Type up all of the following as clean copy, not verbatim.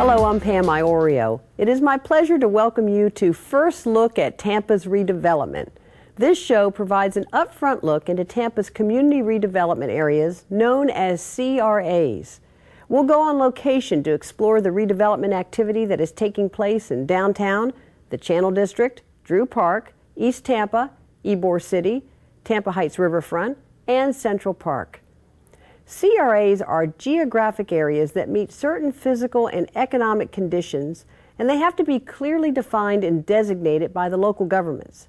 Hello, I'm Pam Iorio. It is my pleasure to welcome you to First Look at Tampa's Redevelopment. This show provides an upfront look into Tampa's community redevelopment areas known as CRAs. We'll go on location to explore the redevelopment activity that is taking place in downtown, the Channel District, Drew Park, East Tampa, Ybor City, Tampa Heights Riverfront, and Central Park. CRAs are geographic areas that meet certain physical and economic conditions, and they have to be clearly defined and designated by the local governments.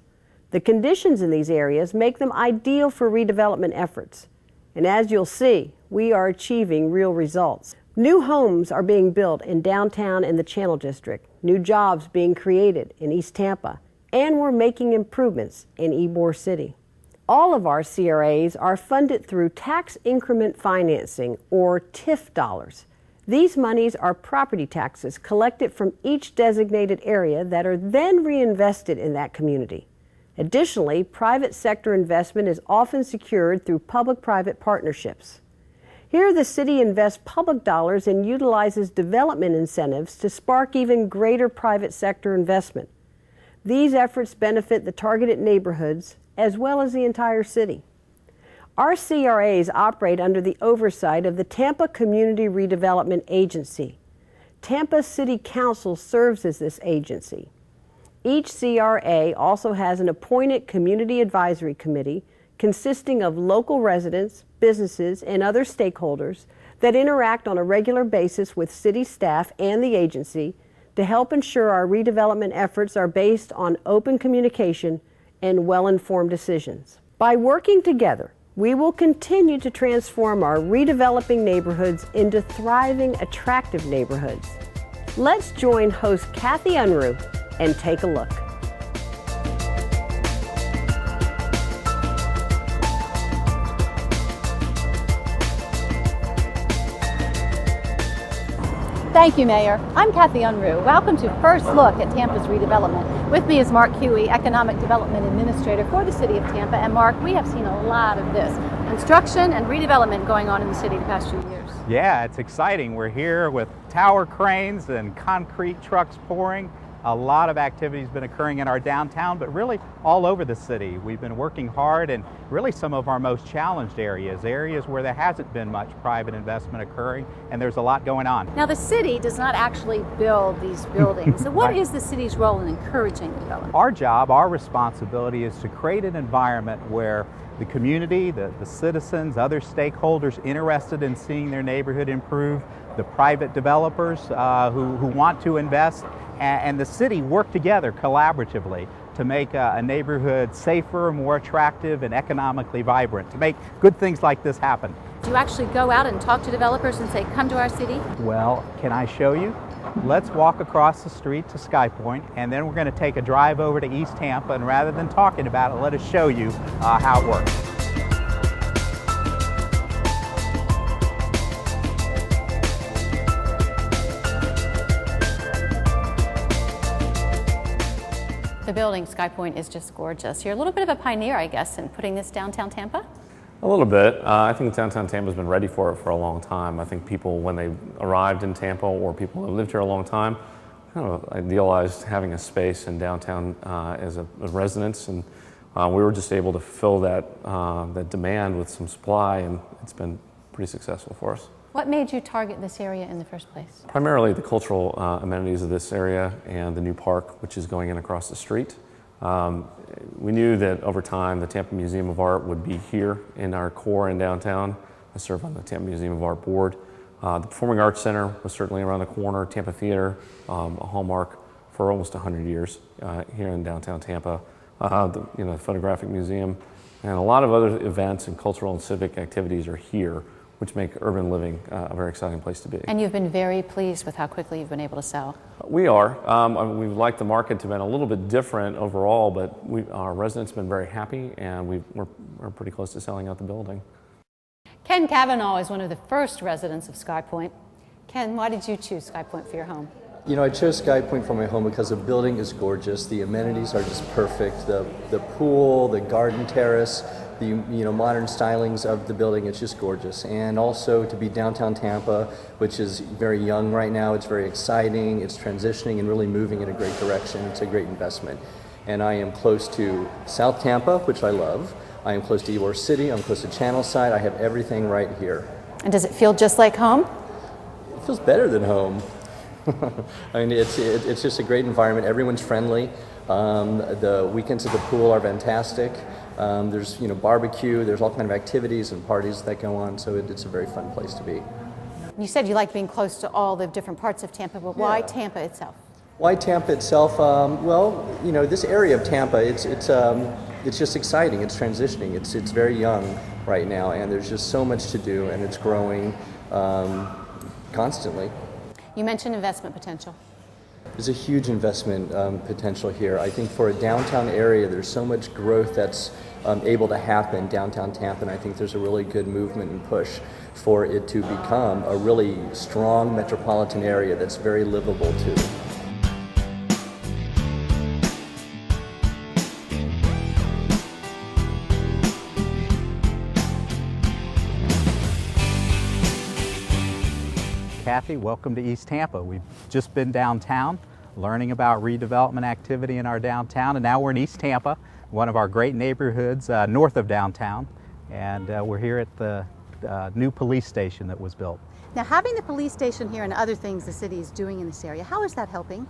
The conditions in these areas make them ideal for redevelopment efforts. And as you'll see, we are achieving real results. New homes are being built in downtown and the Channel District, new jobs being created in East Tampa, and we're making improvements in Ybor City. All of our CRAs are funded through tax increment financing, or TIF dollars. These monies are property taxes collected from each designated area that are then reinvested in that community. Additionally, private sector investment is often secured through public-private partnerships. Here, the city invests public dollars and utilizes development incentives to spark even greater private sector investment. These efforts benefit the targeted neighborhoods as well as the entire city. Our CRAs operate under the oversight of the Tampa Community Redevelopment Agency. Tampa City Council serves as this agency. Each CRA also has an appointed Community Advisory Committee consisting of local residents, businesses, and other stakeholders that interact on a regular basis with city staff and the agency to help ensure our redevelopment efforts are based on open communication and well-informed decisions. By working together, we will continue to transform our redeveloping neighborhoods into thriving, attractive neighborhoods. Let's join host Kathy Unruh and take a look. Thank you, Mayor. I'm Kathy Unruh. Welcome to First Look at Tampa's Redevelopment. With me is Mark Huey, Economic Development Administrator for the City of Tampa. And Mark, we have seen a lot of this construction and redevelopment going on in the city the past few years. Yeah, it's exciting. We're here with tower cranes and concrete trucks pouring. A lot of activity has been occurring in our downtown, but really all over the city. We've been working hard in really some of our most challenged areas where there hasn't been much private investment occurring, and there's a lot going on. Now, the city does not actually build these buildings. So what is the city's role in encouraging development? Our job, our responsibility is to create an environment where the community, the citizens, other stakeholders interested in seeing their neighborhood improve, the private developers who want to invest, and the city work together collaboratively to make a neighborhood safer, more attractive, and economically vibrant, to make good things like this happen. Do you actually go out and talk to developers and say, come to our city? Well, can I show you? Let's walk across the street to Sky Point, and then we're going to take a drive over to East Tampa, and rather than talking about it, let us show you how it works. The building, Sky Point, is just gorgeous. You're a little bit of a pioneer, I guess, in putting this downtown Tampa? A little bit. I think downtown Tampa's been ready for it for a long time. I think people, when they arrived in Tampa, or people who have lived here a long time, kind of idealized having a space in downtown as a residence, and we were just able to fill that demand with some supply, and it's been pretty successful for us. What made you target this area in the first place? Primarily the cultural amenities of this area and the new park, which is going in across the street. We knew that over time the Tampa Museum of Art would be here in our core in downtown. I serve on the Tampa Museum of Art board. The Performing Arts Center was certainly around the corner. Tampa Theater, a hallmark for almost 100 years here in downtown Tampa. The Photographic Museum, and a lot of other events and cultural and civic activities are here, which make urban living a very exciting place to be. And you've been very pleased with how quickly you've been able to sell. We are. We'd like the market to have been a little bit different overall, but our residents have been very happy, and we're pretty close to selling out the building. Ken Cavanaugh is one of the first residents of Sky Point. Ken, why did you choose Sky Point for your home? You know, I chose Sky Point for my home because the building is gorgeous. The amenities are just perfect. The pool, the garden terrace, the modern stylings of the building, it's just gorgeous. And also to be downtown Tampa, which is very young right now, it's very exciting, it's transitioning and really moving in a great direction. It's a great investment. And I am close to South Tampa, which I love. I am close to Ybor City, I'm close to Channelside. I have everything right here. And does it feel just like home? It feels better than home. I mean, it's just a great environment. Everyone's friendly. The weekends at the pool are fantastic. There's barbecue. There's all kind of activities and parties that go on. So it's a very fun place to be. You said you like being close to all the different parts of Tampa, but why Tampa itself? Why Tampa itself? Well, this area of Tampa, it's just exciting. It's transitioning. It's very young right now, and there's just so much to do, and it's growing constantly. You mentioned investment potential. There's a huge investment potential here. I think for a downtown area, there's so much growth that's able to happen downtown Tampa, and I think there's a really good movement and push for it to become a really strong metropolitan area that's very livable too. Kathy, welcome to East Tampa. We've just been downtown learning about redevelopment activity in our downtown, and now we're in East Tampa, one of our great neighborhoods north of downtown, and we're here at the new police station that was built. Now, having the police station here and other things the city is doing in this area, how is that helping?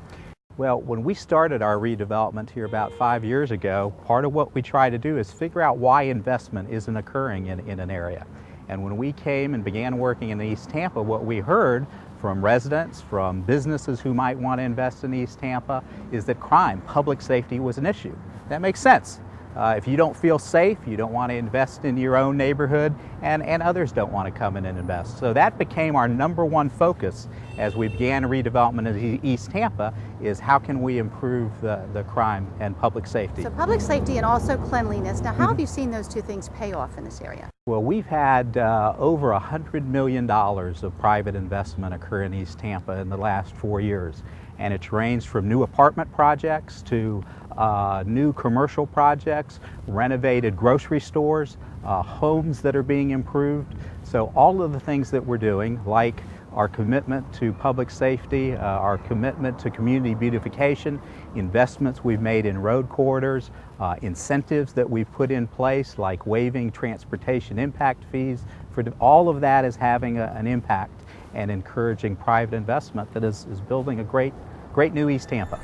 Well, when we started our redevelopment here about 5 years ago, part of what we try to do is figure out why investment isn't occurring in an area. And when we came and began working in East Tampa, what we heard from residents, from businesses who might want to invest in East Tampa, is that crime, public safety was an issue. That makes sense. If you don't feel safe, you don't want to invest in your own neighborhood, and others don't want to come in and invest. So that became our number one focus as we began redevelopment in East Tampa, is how can we improve the crime and public safety. So public safety and also cleanliness. Now, how have you seen those two things pay off in this area? Well, we've had over $100 million of private investment occur in East Tampa in the last 4 years. And it's ranged from new apartment projects to new commercial projects, renovated grocery stores, homes that are being improved. So all of the things that we're doing, like our commitment to public safety, our commitment to community beautification, investments we've made in road corridors, incentives that we've put in place, like waiving transportation impact fees, all of that is having an impact and encouraging private investment that is building a great new East Tampa.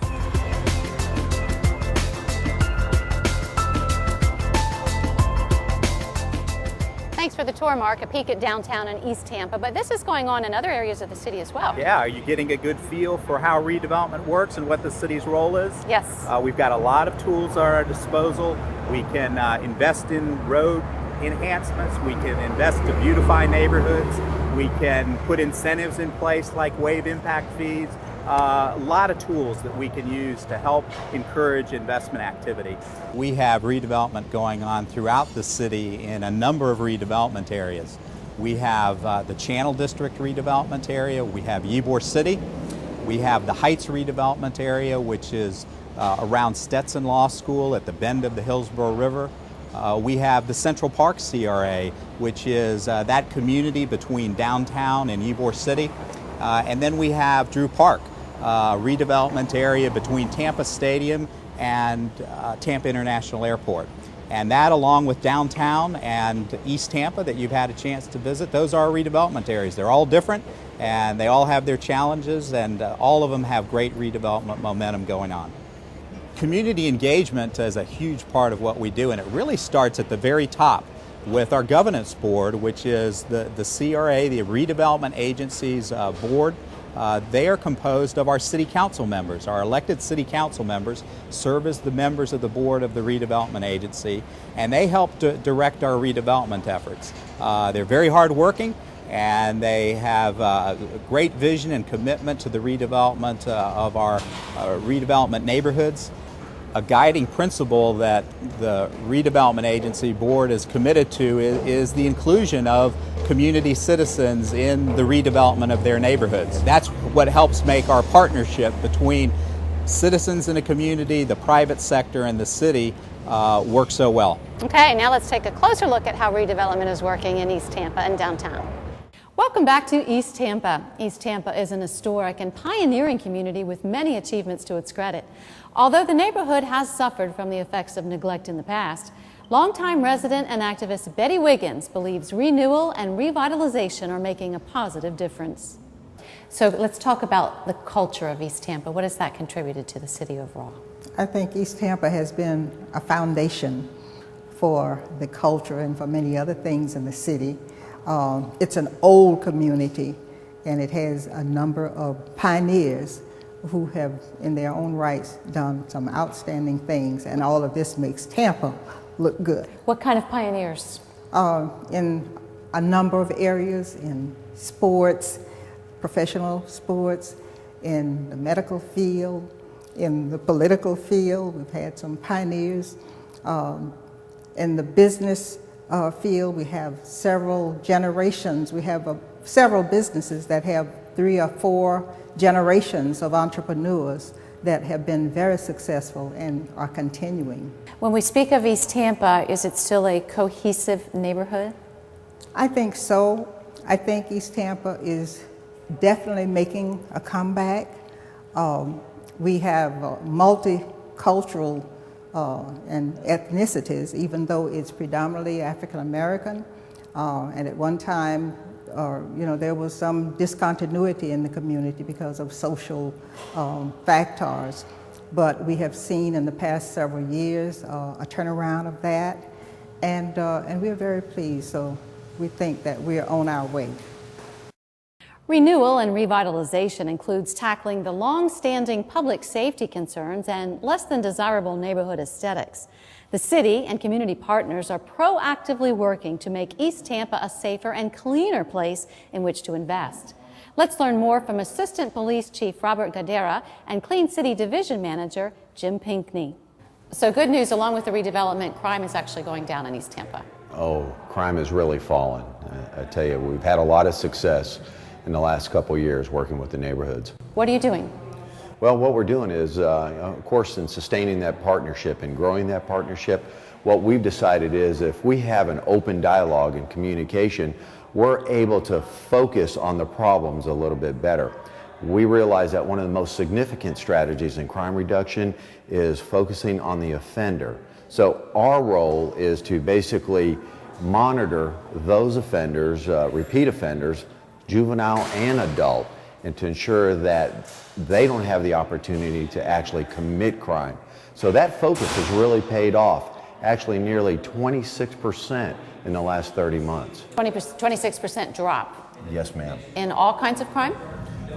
Thanks for the tour, Mark. A peek at downtown and East Tampa, but this is going on in other areas of the city as well. Yeah, are you getting a good feel for how redevelopment works and what the city's role is? Yes. We've got a lot of tools at our disposal. We can invest in road enhancements. We can invest to beautify neighborhoods. We can put incentives in place like waive impact fees. A lot of tools that we can use to help encourage investment activity. We have redevelopment going on throughout the city in a number of redevelopment areas. We have the Channel District redevelopment area, we have Ybor City, we have the Heights redevelopment area, which is around Stetson Law School at the bend of the Hillsborough River. We have the Central Park CRA, which is that community between downtown and Ybor City. And then we have Drew Park, redevelopment area between Tampa Stadium and Tampa International Airport. And that, along with downtown and East Tampa that you've had a chance to visit, those are redevelopment areas. They're all different and they all have their challenges, and all of them have great redevelopment momentum going on. Community engagement is a huge part of what we do, and it really starts at the very top with our governance board, which is the CRA, the Redevelopment Agency's board. They are composed of our city council members. Our elected city council members serve as the members of the board of the Redevelopment Agency, and they help direct our redevelopment efforts. They're very hardworking, and they have a great vision and commitment to the redevelopment of our redevelopment neighborhoods. A guiding principle that the Redevelopment Agency Board is committed to is the inclusion of community citizens in the redevelopment of their neighborhoods. That's what helps make our partnership between citizens in a community, the private sector, and the city work so well. Okay, now let's take a closer look at how redevelopment is working in East Tampa and downtown. Welcome back to East Tampa. East Tampa is an historic and pioneering community with many achievements to its credit. Although the neighborhood has suffered from the effects of neglect in the past, longtime resident and activist Betty Wiggins believes renewal and revitalization are making a positive difference. So let's talk about the culture of East Tampa. What has that contributed to the city overall? I think East Tampa has been a foundation for the culture and for many other things in the city. It's an old community, and it has a number of pioneers who have, in their own rights, done some outstanding things, and all of this makes Tampa look good. What kind of pioneers? In a number of areas, in sports, professional sports, in the medical field, in the political field. We've had some pioneers. In the business field, we have several generations. We have several businesses that have 3 or 4 generations of entrepreneurs that have been very successful and are continuing. When we speak of East Tampa, is it still a cohesive neighborhood? I think so. I think East Tampa is definitely making a comeback. We have multicultural and ethnicities, even though it's predominantly African American. And at one time, there was some discontinuity in the community because of social factors. But we have seen in the past several years a turnaround of that, and we're very pleased. So we think that we're on our way. Renewal and revitalization includes tackling the long-standing public safety concerns and less than desirable neighborhood aesthetics. The city and community partners are proactively working to make East Tampa a safer and cleaner place in which to invest. Let's learn more from Assistant Police Chief Robert Gadera and Clean City Division Manager Jim Pinkney. So good news, along with the redevelopment, crime is actually going down in East Tampa. Oh, crime has really fallen. I tell you, we've had a lot of success in the last couple of years working with the neighborhoods. What are you doing? Well, what we're doing is, of course, in sustaining that partnership and growing that partnership, what we've decided is if we have an open dialogue and communication, we're able to focus on the problems a little bit better. We realize that one of the most significant strategies in crime reduction is focusing on the offender. So our role is to basically monitor those offenders, repeat offenders, juvenile and adult, and to ensure that they don't have the opportunity to actually commit crime. So that focus has really paid off, actually nearly 26% in the last 30 months. 26% drop? Yes, ma'am. In all kinds of crime?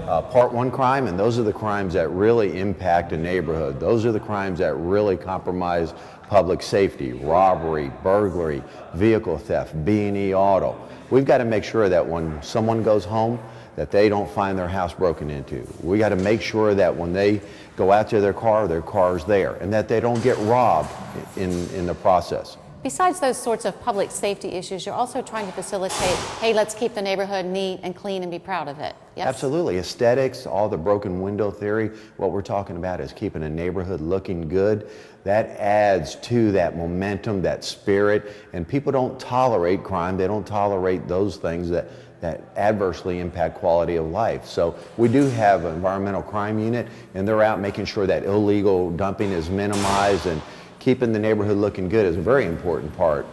Part 1 crime, and those are the crimes that really impact a neighborhood. Those are the crimes that really compromise public safety: robbery, burglary, vehicle theft, B&E auto. We've got to make sure that when someone goes home, that they don't find their house broken into. We got to make sure that when they go out to their car's there, and that they don't get robbed in the process. Besides those sorts of public safety issues, you're also trying to facilitate, hey, let's keep the neighborhood neat and clean and be proud of it. Yes? Absolutely. Aesthetics, all the broken window theory, what we're talking about is keeping a neighborhood looking good. That adds to that momentum, that spirit, and people don't tolerate crime. They don't tolerate those things that adversely impact quality of life. So we do have an environmental crime unit, and they're out making sure that illegal dumping is minimized, and keeping the neighborhood looking good is a very important part.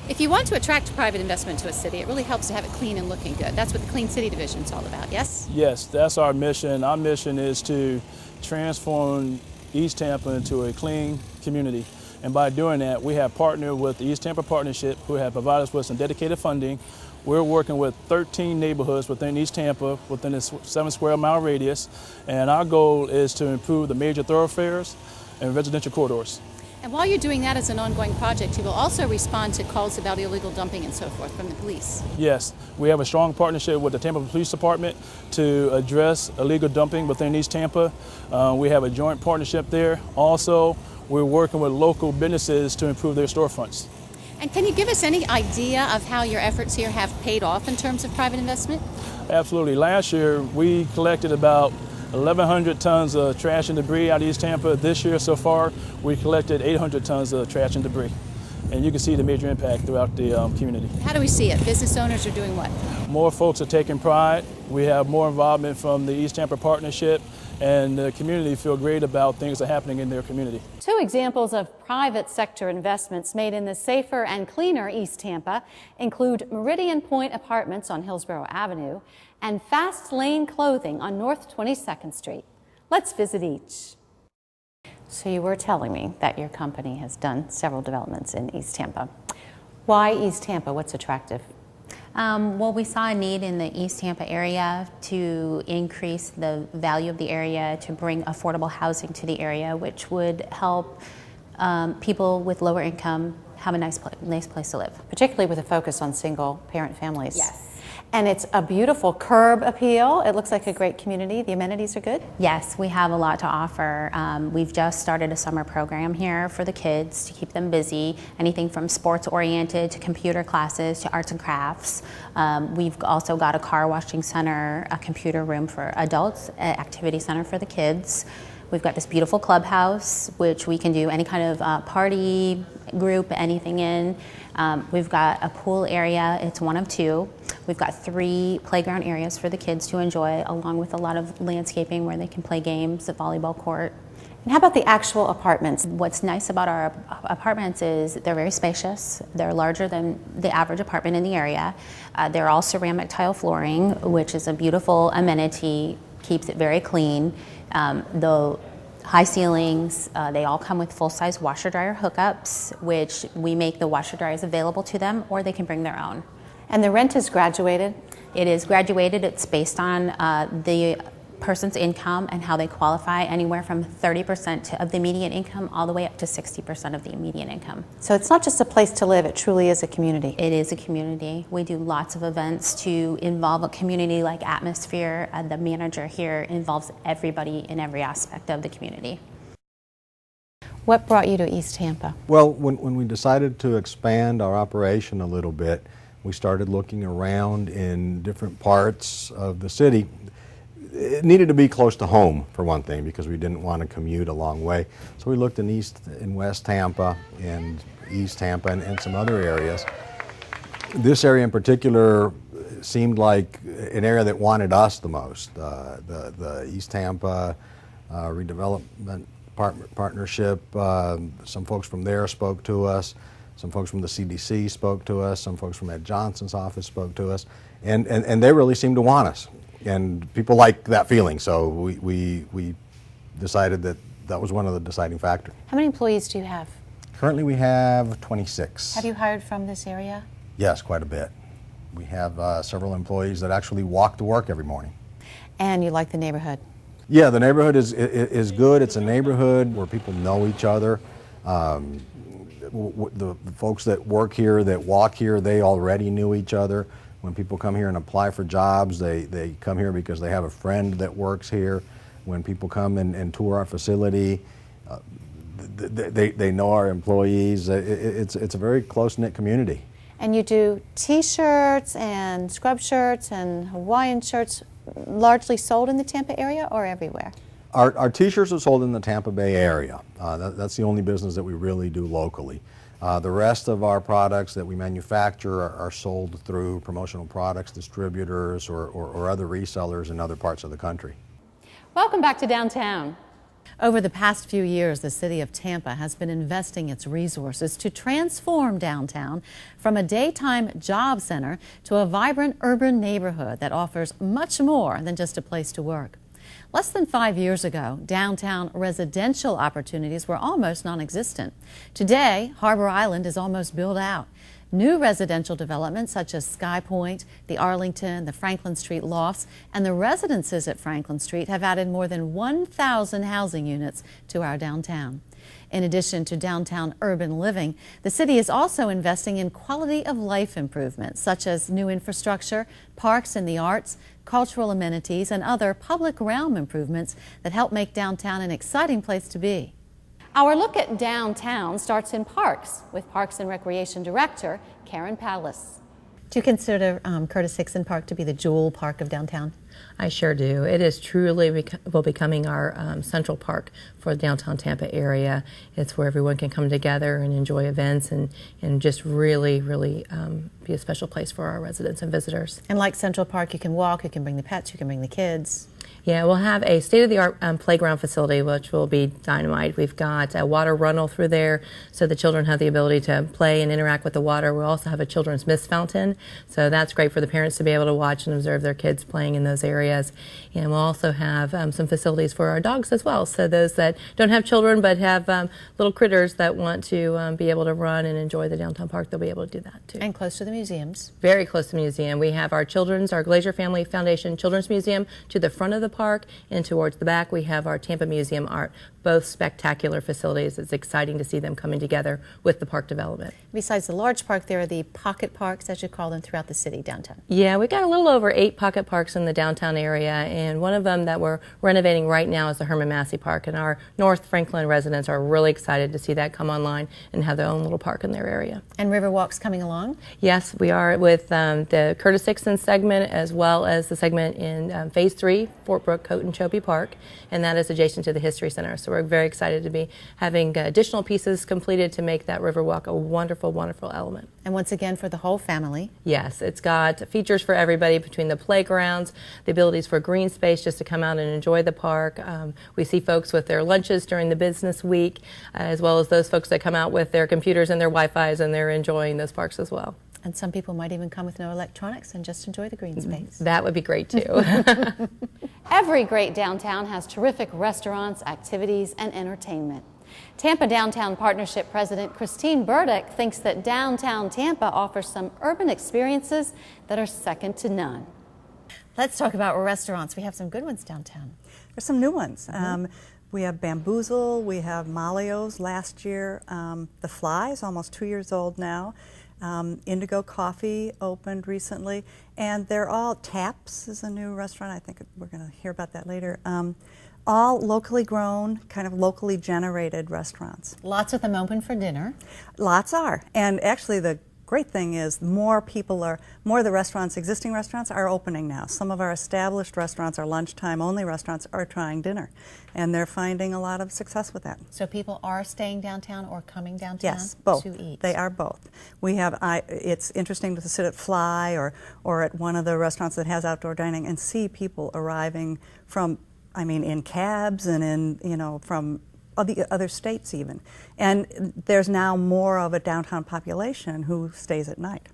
If you want to attract private investment to a city, it really helps to have it clean and looking good. That's what the Clean City Division is all about, yes? Yes, that's our mission. Our mission is to transform East Tampa into a clean community. And by doing that, we have partnered with the East Tampa Partnership, who have provided us with some dedicated funding. We're working with 13 neighborhoods within East Tampa, within a 7 square mile radius. And our goal is to improve the major thoroughfares and residential corridors. And while you're doing that as an ongoing project, you will also respond to calls about illegal dumping and so forth from the police. Yes, we have a strong partnership with the Tampa Police Department to address illegal dumping within East Tampa. We have a joint partnership there. Also, we're working with local businesses to improve their storefronts. And can you give us any idea of how your efforts here have paid off in terms of private investment? Absolutely. Last year, we collected about 1,100 tons of trash and debris out of East Tampa. This year so far, we collected 800 tons of trash and debris. And you can see the major impact throughout the community. How do we see it? Business owners are doing what? More folks are taking pride. We have more involvement from the East Tampa Partnership, and the community feel great about things that are happening in their community. Two examples of private sector investments made in the safer and cleaner East Tampa include Meridian Point Apartments on Hillsborough Avenue and Fast Lane Clothing on North 22nd Street. Let's visit each. So you were telling me that your company has done several developments in East Tampa. Why East Tampa? What's attractive? Well, we saw a need in the East Tampa area to increase the value of the area, to bring affordable housing to the area, which would help people with lower income have a nice place to live. Particularly with a focus on single parent families. Yes. And it's a beautiful curb appeal. It looks like a great community. The amenities are good. Yes, we have a lot to offer. We've just started a summer program here for the kids to keep them busy. Anything from sports oriented to computer classes to arts and crafts. We've also got a car washing center, a computer room for adults, an activity center for the kids. We've got this beautiful clubhouse, which we can do any kind of party, group, anything in. We've got a pool area. It's one of two. We've got 3 playground areas for the kids to enjoy, along with a lot of landscaping where they can play games, a volleyball court. And how about the actual apartments? What's nice about our apartments is they're very spacious. They're larger than the average apartment in the area. They're all ceramic tile flooring, which is a beautiful amenity, keeps it very clean. The high ceilings, they all come with full-size washer-dryer hookups, which we make the washer-dryers available to them, or they can bring their own. And the rent is graduated? It is graduated. It's based on the person's income and how they qualify, anywhere from 30% of the median income all the way up to 60% of the median income. So it's not just a place to live, it truly is a community. It is a community. We do lots of events to involve a community-like atmosphere. The manager here involves everybody in every aspect of the community. What brought you to East Tampa? Well, when we decided to expand our operation a little bit, we started looking around in different parts of the city. It needed to be close to home, for one thing, because we didn't want to commute a long way. So we looked in East and West Tampa and East Tampa and some other areas. This area in particular seemed like an area that wanted us the most. The East Tampa Redevelopment Partnership, some folks from there spoke to us. Some folks from the CDC spoke to us. Some folks from Ed Johnson's office spoke to us. And they really seemed to want us. And people like that feeling, so we decided that was one of the deciding factors. How many employees do you have? Currently we have 26. Have you hired from this area? Yes, quite a bit. We have several employees that actually walk to work every morning. And you like the neighborhood? Yeah, the neighborhood is good. It's a neighborhood where people know each other. The folks that work here, that walk here, they already knew each other. When people come here and apply for jobs, they come here because they have a friend that works here. When people come and tour our facility, they know our employees. It's a very close-knit community. And you do T-shirts and scrub shirts and Hawaiian shirts largely sold in the Tampa area or everywhere? Our T-shirts are sold in the Tampa Bay area. That's the only business that we really do locally. The rest of our products that we manufacture are sold through promotional products distributors or other resellers in other parts of the country. Welcome back to downtown. Over the past few years, the city of Tampa has been investing its resources to transform downtown from a daytime job center to a vibrant urban neighborhood that offers much more than just a place to work. Less than 5 years ago, downtown residential opportunities were almost non-existent. Today, Harbor Island is almost built out. New residential developments such as Sky Point, the Arlington, the Franklin Street lofts, and the residences at Franklin Street have added more than 1,000 housing units to our downtown. In addition to downtown urban living, the city is also investing in quality of life improvements such as new infrastructure, parks and the arts, cultural amenities, and other public realm improvements that help make downtown an exciting place to be. Our look at downtown starts in parks with Parks and Recreation Director Karen Pallas. Do you consider Curtis Hickson Park to be the jewel park of downtown? I sure do. It is truly will becoming our central park for the downtown Tampa area. It's where everyone can come together and enjoy events and just really be a special place for our residents and visitors. And like Central Park, you can walk, you can bring the pets, you can bring the kids. Yeah, we'll have a state-of-the-art playground facility, which will be dynamite. We've got a water runnel through there, so the children have the ability to play and interact with the water. We'll also have a children's mist fountain, so that's great for the parents to be able to watch and observe their kids playing in those areas. And we'll also have some facilities for our dogs as well, so those that don't have children but have little critters that want to be able to run and enjoy the downtown park, they'll be able to do that too. And close to the museums. Very close to the museum. We have our Glazier Family Foundation Children's Museum to the front of the park, and towards the back we have our Tampa Museum Art, both spectacular facilities. It's exciting to see them coming together with the park development. Besides the large park, there are the pocket parks, as you call them, throughout the city downtown. Yeah, we've got a little over 8 pocket parks in the downtown area, and one of them that we're renovating right now is the Herman Massey Park, and our North Franklin residents are really excited to see that come online and have their own little park in their area. And Riverwalk's coming along? Yes, we are with the Curtis Hickson segment as well as the segment in Phase 3, Fort Brooke, Coat and Chopey Park, and that is adjacent to the History Center. So we're very excited to be having additional pieces completed to make that Riverwalk a wonderful, wonderful element. And once again, for the whole family? Yes, it's got features for everybody between the playgrounds, the abilities for green space just to come out and enjoy the park. We see folks with their lunches during the business week, as well as those folks that come out with their computers and their Wi-Fis, and they're enjoying those parks as well. And some people might even come with no electronics and just enjoy the green space. That would be great too. Every great downtown has terrific restaurants, activities, and entertainment. Tampa Downtown Partnership President Christine Burdick thinks that downtown Tampa offers some urban experiences that are second to none. Let's talk about restaurants. We have some good ones downtown. There's some new ones. We have Bamboozle, we have Malio's last year. The Fly is almost 2 years old now. Indigo Coffee opened recently, and they're all Taps is a new restaurant. I think we're going to hear about that later. All locally grown, kind of locally generated restaurants. Lots of them open for dinner. Lots are, and actually the great thing is more of the restaurants, existing restaurants, are opening now. Some of our established restaurants, our lunchtime only restaurants, are trying dinner, and they're finding a lot of success with that. So people are staying downtown or coming downtown yes, both. to eat? They are both. We have, it's interesting to sit at Fly or at one of the restaurants that has outdoor dining and see people arriving from, in cabs and from other states even. And there's now more of a downtown population who stays at night.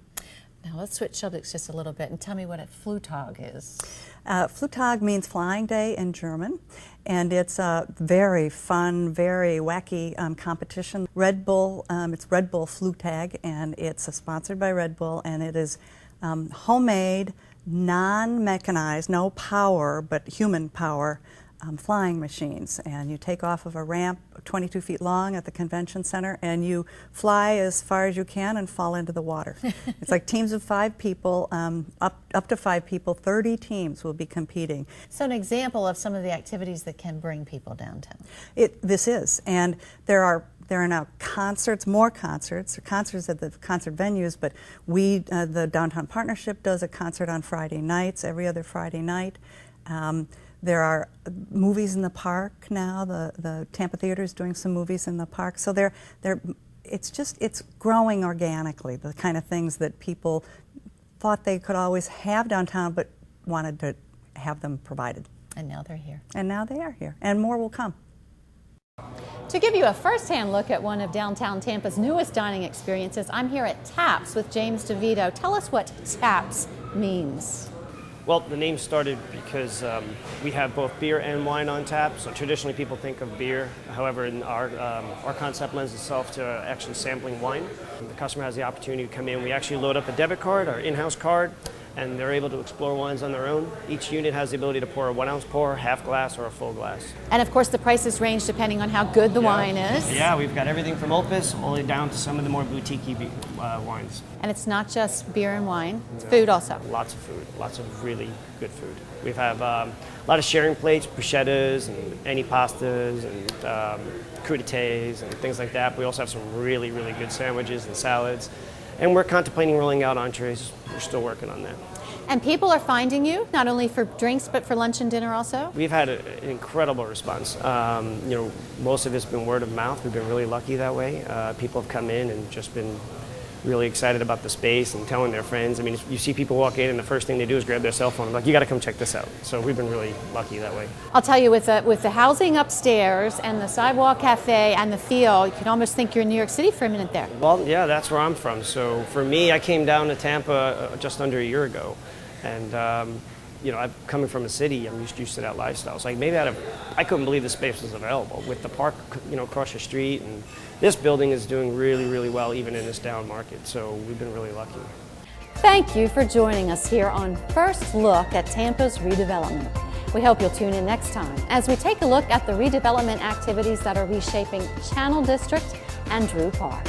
Now let's switch subjects just a little bit and tell me what a Flugtag is. Flugtag means Flying Day in German, and it's a very fun, very wacky competition. Red Bull, it's Red Bull Flugtag, and it's sponsored by Red Bull, and it is homemade, non-mechanized, no power, but human power flying machines, and you take off of a ramp 22 feet long at the convention center and you fly as far as you can and fall into the water. It's like teams of 5 people, up to 5 people, 30 teams will be competing. So an example of some of the activities that can bring people downtown. This is, and there are now more concerts at the concert venues, but the Downtown Partnership does a concert on Friday nights, every other Friday night. There are movies in the park now. The Tampa Theater is doing some movies in the park. So it's growing organically, the kind of things that people thought they could always have downtown but wanted to have them provided. And now they're here. And now they are here. And more will come. To give you a first-hand look at one of downtown Tampa's newest dining experiences, I'm here at Taps with James DeVito. Tell us what Taps means. Well, the name started because we have both beer and wine on tap. So traditionally people think of beer. However, in our concept lends itself to actually sampling wine. The customer has the opportunity to come in. We actually load up a debit card, our in-house card. and they're able to explore wines on their own. Each unit has the ability to pour a 1 ounce pour, half glass, or a full glass. And of course the prices range depending on how good the wine is. Yeah, we've got everything from Opus all the way down to some of the more boutique-y wines. And it's not just beer and wine, it's food also. Lots of food, lots of really good food. We have a lot of sharing plates, bruschettas and antipastas and crudités and things like that. We also have some really, really good sandwiches and salads. And we're contemplating rolling out entrees. We're still working on that. And people are finding you, not only for drinks, but for lunch and dinner also? We've had an incredible response. Most of it's been word of mouth. We've been really lucky that way. People have come in and just been really excited about the space and telling their friends. I mean, you see people walk in and the first thing they do is grab their cell phone. I'm like, you got to come check this out. So we've been really lucky that way. I'll tell you, with the housing upstairs and the sidewalk cafe and the feel, you can almost think you're in New York City for a minute there. Well, yeah, that's where I'm from. So for me, I came down to Tampa just under a year ago. And, I'm coming from a city, I'm used to that lifestyle. So like maybe I couldn't believe the space was available with the park, across the street. And this building is doing really, really well even in this down market. So we've been really lucky. Thank you for joining us here on First Look at Tampa's redevelopment. We hope you'll tune in next time as we take a look at the redevelopment activities that are reshaping Channel District and Drew Park.